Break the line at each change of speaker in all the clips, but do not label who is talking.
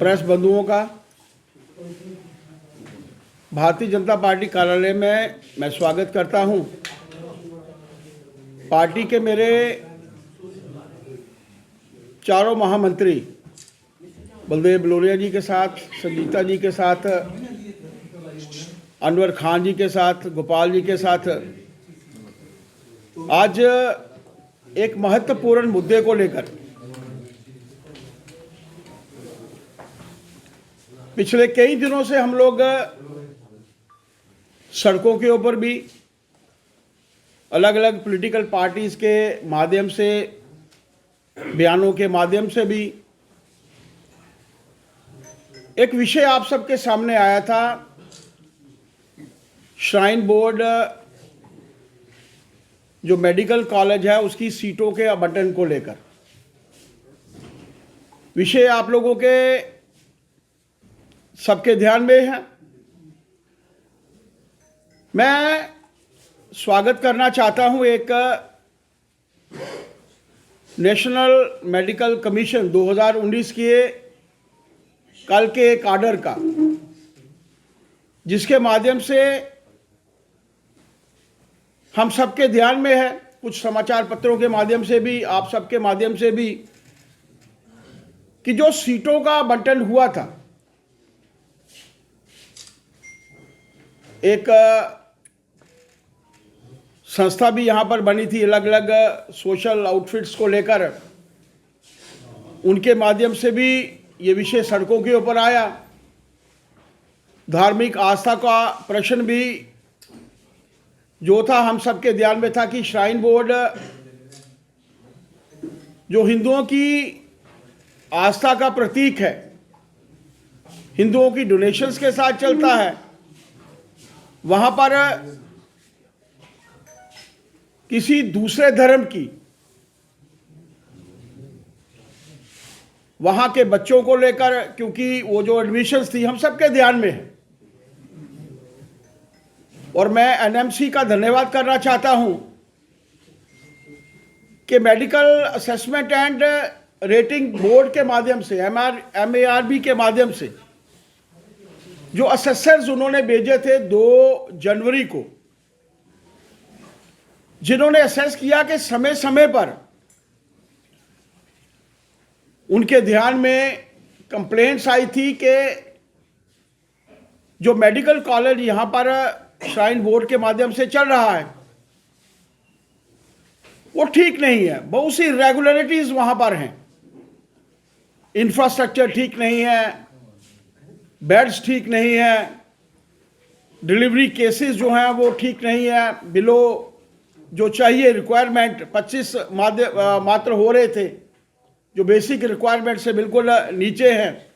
Press बंधुओं का Bharatiya Janata party कार्यालय में मैं स्वागत करता हूं। पार्टी के मेरे चारों महामंत्री बलदेव बलोरिया जी के साथ, संगीता जी के साथ, अनवर खान जी के साथ, गोपाल जी के साथ आज एक महत्वपूर्ण मुद्दे को लेकर पिछले कई दिनों से हम लोग सड़कों के ऊपर भी अलग अलग पॉलिटिकल पार्टीज के माध्यम से, बयानों के माध्यम से भी एक विषय आप सबके सामने आया था। श्राइन बोर्ड जो मेडिकल कॉलेज है उसकी सीटों के आवंटन को लेकर विषय आप लोगों के सबके ध्यान में है। मैं स्वागत करना चाहता हूं एक नेशनल मेडिकल कमीशन 2019 के कल के एक आर्डर का, जिसके माध्यम से हम सबके ध्यान में है, कुछ समाचार पत्रों के माध्यम से भी, आप सबके माध्यम से भी, कि जो सीटों का बंटन हुआ था, एक संस्था भी यहां पर बनी थी अलग अलग सोशल आउटफिट्स को लेकर, उनके माध्यम से भी ये विषय सड़कों के ऊपर आया। धार्मिक आस्था का प्रश्न भी जो था हम सबके ध्यान में था कि श्राइन बोर्ड जो हिंदुओं की आस्था का प्रतीक है, हिंदुओं की डोनेशंस के साथ चलता है, वहां पर किसी दूसरे धर्म की, वहां के बच्चों को लेकर, क्योंकि वो जो एडमिशंस थी हम सबके ध्यान में है, और मैं एनएमसी का धन्यवाद करना चाहता हूं कि medical assessment and rating board के माध्यम से, MARB के माध्यम से जो असेसर्स उन्होंने भेजे थे 2 जनवरी को, जिन्होंने असेस किया कि समय समय पर उनके ध्यान में कंप्लेंट्स आई थी कि जो मेडिकल कॉलेज यहां पर श्राइन बोर्ड के माध्यम से चल रहा है वो ठीक नहीं है। बहुत सी इरेगुलरिटीज वहां पर हैं, इंफ्रास्ट्रक्चर ठीक नहीं है, बेड्स ठीक नहीं है, डिलीवरी केसेस जो हैं वो ठीक नहीं है, बिलो जो चाहिए रिक्वायरमेंट 25 मात्र हो रहे थे, जो बेसिक रिक्वायरमेंट से बिल्कुल नीचे हैं,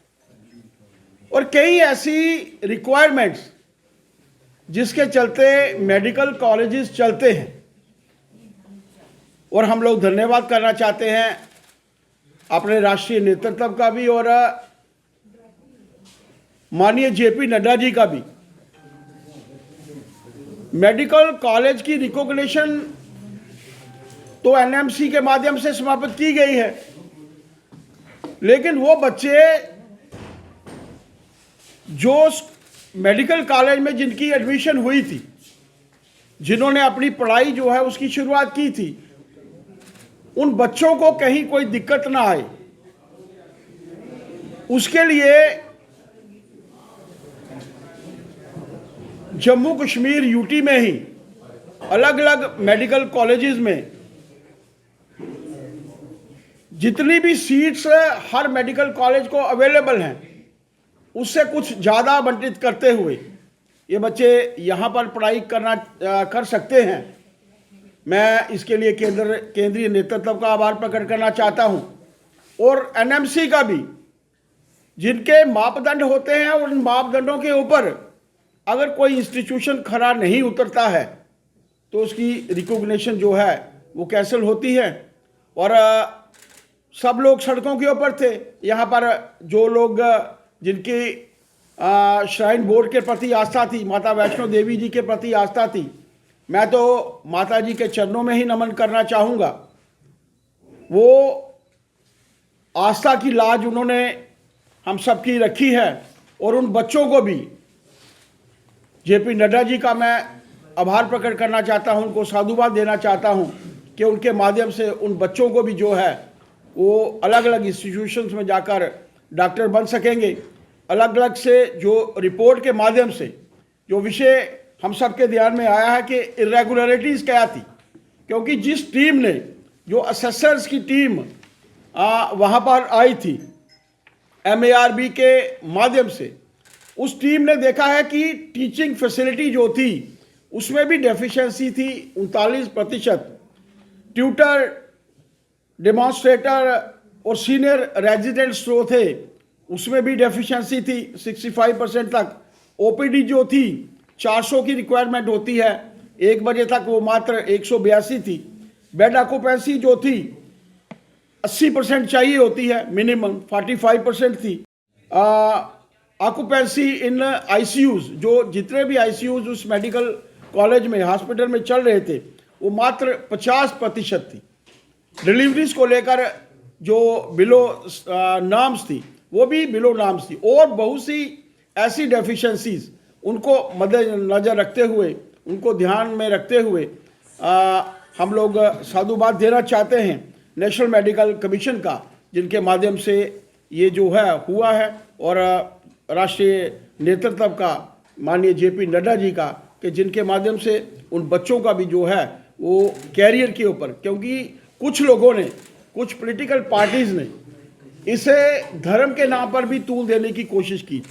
और कई ऐसी रिक्वायरमेंट्स जिसके चलते मेडिकल कॉलेजेस चलते हैं। और हम लोग धन्यवाद करना चाहते हैं अपने राष्ट्रीय नेतृत्व का भी और माननीय JP नड्डा जी का भी। मेडिकल कॉलेज की रिकॉग्निशन तो NMC के माध्यम से समाप्त की गई है, लेकिन वो बच्चे जो मेडिकल कॉलेज में जिनकी एडमिशन हुई थी, जिन्होंने अपनी पढ़ाई जो है उसकी शुरुआत की थी, उन बच्चों को कहीं कोई दिक्कत ना आए, उसके लिए जम्मू कश्मीर UT में ही अलग अलग मेडिकल कॉलेजेस में जितनी भी सीट्स हर मेडिकल कॉलेज को अवेलेबल हैं, उससे कुछ ज़्यादा आवंटित करते हुए ये बच्चे यहाँ पर पढ़ाई कर सकते हैं। मैं इसके लिए केंद्रीय नेतृत्व का आभार प्रकट करना चाहता हूँ, और NMC का भी, जिनके मापदंड होते हैं, और उन मापदंडों के ऊपर अगर कोई इंस्टीट्यूशन खरा नहीं उतरता है तो उसकी रिकॉग्निशन जो है वो कैंसिल होती है। और सब लोग सड़कों के ऊपर थे यहाँ पर, जो लोग जिनकी श्राइन बोर्ड के प्रति आस्था थी, माता वैष्णो देवी जी के प्रति आस्था थी, मैं तो माता जी के चरणों में ही नमन करना चाहूँगा। वो आस्था की लाज उन्होंने हम सबकी रखी है, और उन बच्चों को भी जेपी नड्डा जी का मैं आभार प्रकट करना चाहता हूं, उनको साधुवाद देना चाहता हूं कि उनके माध्यम से उन बच्चों को भी जो है वो अलग अलग इंस्टीट्यूशंस में जाकर डॉक्टर बन सकेंगे। अलग अलग से जो रिपोर्ट के माध्यम से जो विषय हम सबके ध्यान में आया है कि इरेगुलरिटीज़ क्या थी, क्योंकि जिस टीम ने, जो असेसर्स की टीम वहाँ पर आई थी MARB के माध्यम से, उस टीम ने देखा है कि टीचिंग फैसिलिटी जो थी उसमें भी डेफिशिएंसी थी। 39% ट्यूटर, डेमोन्स्ट्रेटर और सीनियर रेजिडेंट्स जो थे उसमें भी डेफिशिएंसी थी 65% तक। OPD जो थी 400 की रिक्वायरमेंट होती है, 1 बजे तक वो मात्र 182 थी। बेड ऑक्यूपेंसी जो थी 80% चाहिए होती है, मिनिमम 45% थी। ऑक्यूपेंसी इन ICUs, जो जितने भी ICUs उस मेडिकल कॉलेज में, हॉस्पिटल में चल रहे थे, वो मात्र 50% थी। डिलीवरीज को लेकर जो बिलो नॉर्म्स थी वो भी बिलो नॉर्म्स थी, और बहुत सी ऐसी डेफिशिएंसीज उनको मद्देनजर रखते हुए, उनको ध्यान में रखते हुए हम लोग साधुवाद देना चाहते हैं नेशनल मेडिकल कमीशन का, जिनके माध्यम से ये जो है हुआ है, और राष्ट्रीय नेतृत्व का माननीय जेपी नड्डा जी का, कि जिनके माध्यम से उन बच्चों का भी जो है वो कैरियर के ऊपर, क्योंकि कुछ लोगों ने, कुछ पॉलिटिकल पार्टीज ने इसे धर्म के नाम पर भी तूल देने की कोशिश की।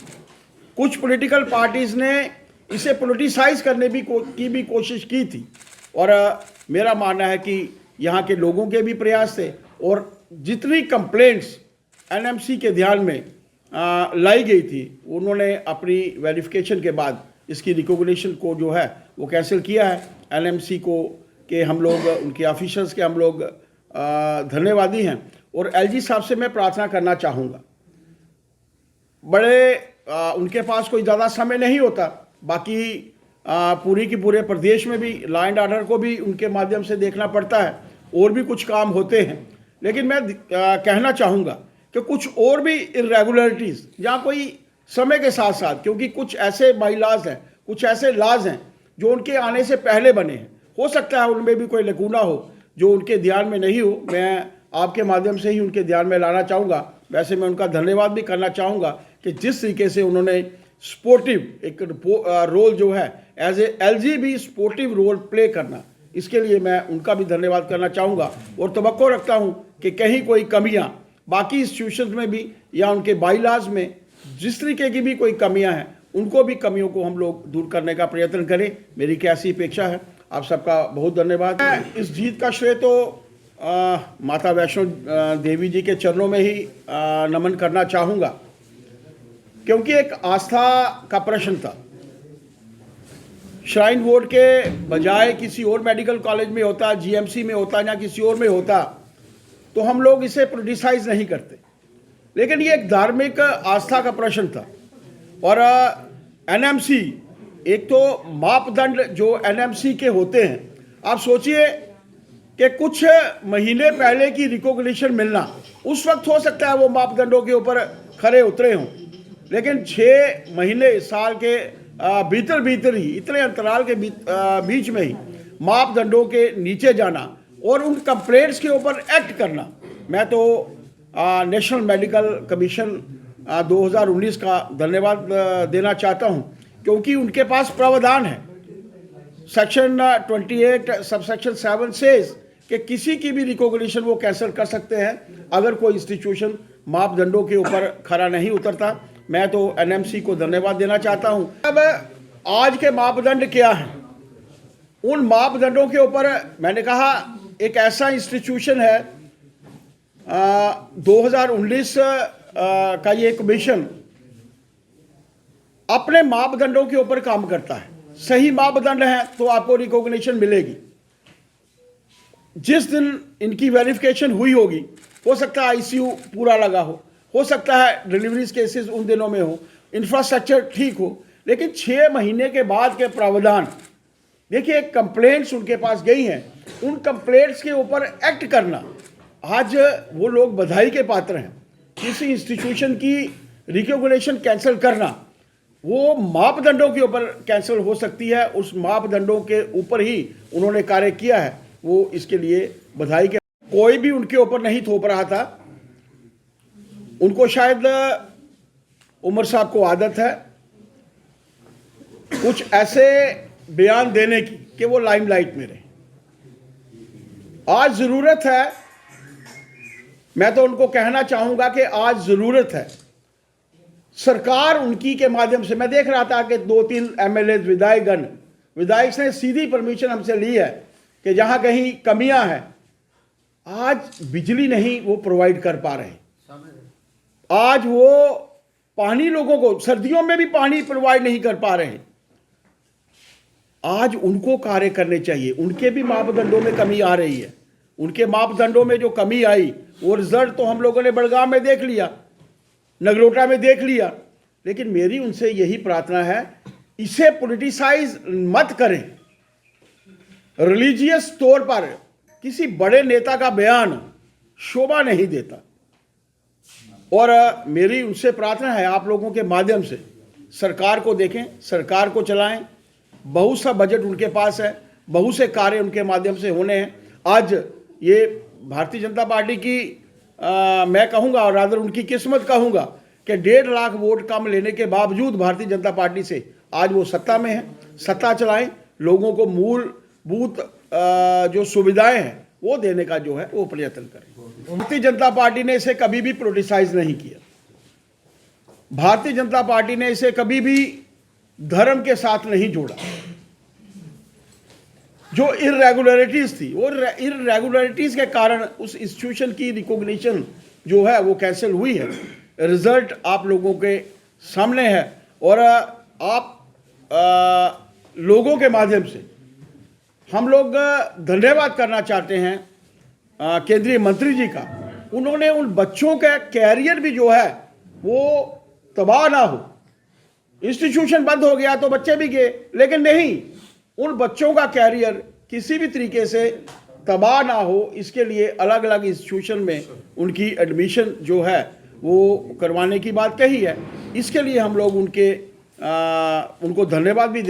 कुछ पॉलिटिकल पार्टीज ने इसे पॉलिटिसाइज करने की भी कोशिश की थी, और मेरा मानना है कि यहाँ के लोगों के भी प्रयास थे, और जितनी कंप्लेंट्स NMC के ध्यान में लाई गई थी, उन्होंने अपनी वेरिफिकेशन के बाद इसकी रिकॉग्निशन को जो है वो कैंसिल किया है। NMC को के हम लोग, उनके ऑफिसर्स के हम लोग धन्यवादी हैं। और LG साहब से मैं प्रार्थना करना चाहूँगा, उनके पास कोई ज़्यादा समय नहीं होता, बाकी पूरी की पूरे प्रदेश में भी लॉ एंड ऑर्डर को भी उनके माध्यम से देखना पड़ता है, और भी कुछ काम होते हैं। लेकिन मैं कहना चाहूँगा कि कुछ और भी इरेगुलरिटीज़ या कोई समय के साथ साथ, क्योंकि कुछ ऐसे बाईलॉज हैं, कुछ ऐसे लॉज हैं जो उनके आने से पहले बने हैं, हो सकता है उनमें भी कोई लकूना हो जो उनके ध्यान में नहीं हो, मैं आपके माध्यम से ही उनके ध्यान में लाना चाहूँगा। वैसे मैं उनका धन्यवाद भी करना चाहूँगा कि जिस तरीके से उन्होंने स्पोर्टिव एक रोल जो है एज ए LG भी स्पोर्टिव रोल प्ले करना, इसके लिए मैं उनका भी धन्यवाद करना चाहूँगा। और तवक्को रखता हूँ कि कहीं कोई कमियाँ बाकी इंस्टीट्यूशंस में भी या उनके बाईलॉज में जिस तरीके की भी कोई कमियां हैं, उनको भी कमियों को हम लोग दूर करने का प्रयत्न करें, मेरी कैसी अपेक्षा है। आप सबका बहुत धन्यवाद। इस जीत का श्रेय तो माता वैष्णो देवी जी के चरणों में ही नमन करना चाहूँगा, क्योंकि एक आस्था का प्रश्न था। श्राइन बोर्ड के बजाय किसी और मेडिकल कॉलेज में होता, GMC में होता या किसी और में होता, तो हम लोग इसे पॉलिटिसाइज नहीं करते, लेकिन ये एक धार्मिक आस्था का प्रश्न था। और NMC, एक तो मापदंड जो NMC के होते हैं, आप सोचिए कि कुछ महीने पहले की रिकॉग्निशन मिलना, उस वक्त हो सकता है वो मापदंडों के ऊपर खरे उतरे हों, लेकिन 6 महीने साल के भीतर ही, इतने अंतराल के बीच में ही मापदंडों के नीचे जाना और उन कंप्लेंट्स के ऊपर एक्ट करना, मैं तो नेशनल मेडिकल कमीशन 2019 का धन्यवाद देना चाहता हूं, क्योंकि उनके पास प्रावधान है। सेक्शन 28 सबसेक्शन 7 सेज कि किसी की भी रिकॉग्निशन वो कैंसिल कर सकते हैं अगर कोई इंस्टीट्यूशन मापदंडों के ऊपर खरा नहीं उतरता। मैं तो NMC को धन्यवाद देना चाहता हूं। अब आज के मापदंड क्या हैं, उन मापदंडों के ऊपर मैंने कहा एक ऐसा इंस्टीट्यूशन है 2019 का ये कमीशन अपने मापदंडों के ऊपर काम करता है। सही मापदंड है तो आपको रिकॉग्निशन मिलेगी। जिस दिन इनकी वेरिफिकेशन हुई होगी, हो सकता है ICU पूरा लगा हो सकता है डिलीवरीज केसेस उन दिनों में हो, इंफ्रास्ट्रक्चर ठीक हो, लेकिन 6 महीने के बाद के प्रावधान देखिए, कंप्लेंट्स उनके पास गई हैं, उन कंप्लेंट्स के ऊपर एक्ट करना, आज वो लोग बधाई के पात्र हैं। किसी इंस्टीट्यूशन की रिकॉग्निशन कैंसिल करना वो मापदंडों के ऊपर कैंसिल हो सकती है। उस मापदंडों के ऊपर ही उन्होंने कार्य किया है, वो इसके लिए बधाई के। कोई भी उनके ऊपर नहीं थोप रहा था। उनको शायद उमर साहब को आदत है कुछ ऐसे बयान देने की कि वो लाइमलाइट में रहे। आज जरूरत है, मैं तो उनको कहना चाहूंगा कि आज जरूरत है सरकार उनकी के माध्यम से। मैं देख रहा था कि 2-3 एमएलए विधायक ने सीधी परमिशन हमसे ली है कि जहां कहीं कमियां हैं, आज बिजली नहीं वो प्रोवाइड कर पा रहे, आज वो पानी लोगों को सर्दियों में भी पानी प्रोवाइड नहीं कर पा रहे। आज उनको कार्य करने चाहिए। उनके भी मापदंडों में कमी आ रही है। उनके मापदंडों में जो कमी आई वो रिजल्ट तो हम लोगों ने बड़गाम में देख लिया, नगरोटा में देख लिया। लेकिन मेरी उनसे यही प्रार्थना है, इसे पॉलिटिसाइज मत करें। रिलीजियस तौर पर किसी बड़े नेता का बयान शोभा नहीं देता। और मेरी उनसे प्रार्थना है, आप लोगों के माध्यम से सरकार को देखें, सरकार को चलाएं। बहुत सा बजट उनके पास है, बहुत से कार्य उनके माध्यम से होने हैं। आज ये भारतीय जनता पार्टी की मैं कहूँगा और रादर उनकी किस्मत कहूँगा कि 1.5 लाख वोट कम लेने के बावजूद भारतीय जनता पार्टी से आज वो सत्ता में है। सत्ता चलाएं, लोगों को मूलभूत जो सुविधाएं हैं वो देने का जो है वो प्रयत्न करें। भारतीय जनता पार्टी ने इसे कभी भी पॉलिटिसाइज नहीं किया। भारतीय जनता पार्टी ने इसे कभी भी धर्म के साथ नहीं जोड़ा। जो इरेगुलरिटीज थी वो इरेगुलरिटीज के कारण उस इंस्टीट्यूशन की रिकॉग्निशन जो है वो कैंसिल हुई है। रिजल्ट आप लोगों के सामने है और आप लोगों के माध्यम से हम लोग धन्यवाद करना चाहते हैं केंद्रीय मंत्री जी का। उन्होंने उन बच्चों का कैरियर भी जो है वो तबाह ना हो। इंस्टीट्यूशन बंद हो गया तो बच्चे भी गए, लेकिन नहीं, उन बच्चों का कैरियर किसी भी तरीके से तबाह ना हो, इसके लिए अलग अलग इंस्टीट्यूशन में उनकी एडमिशन जो है वो करवाने की बात कही है। इसके लिए हम लोग उनको धन्यवाद भी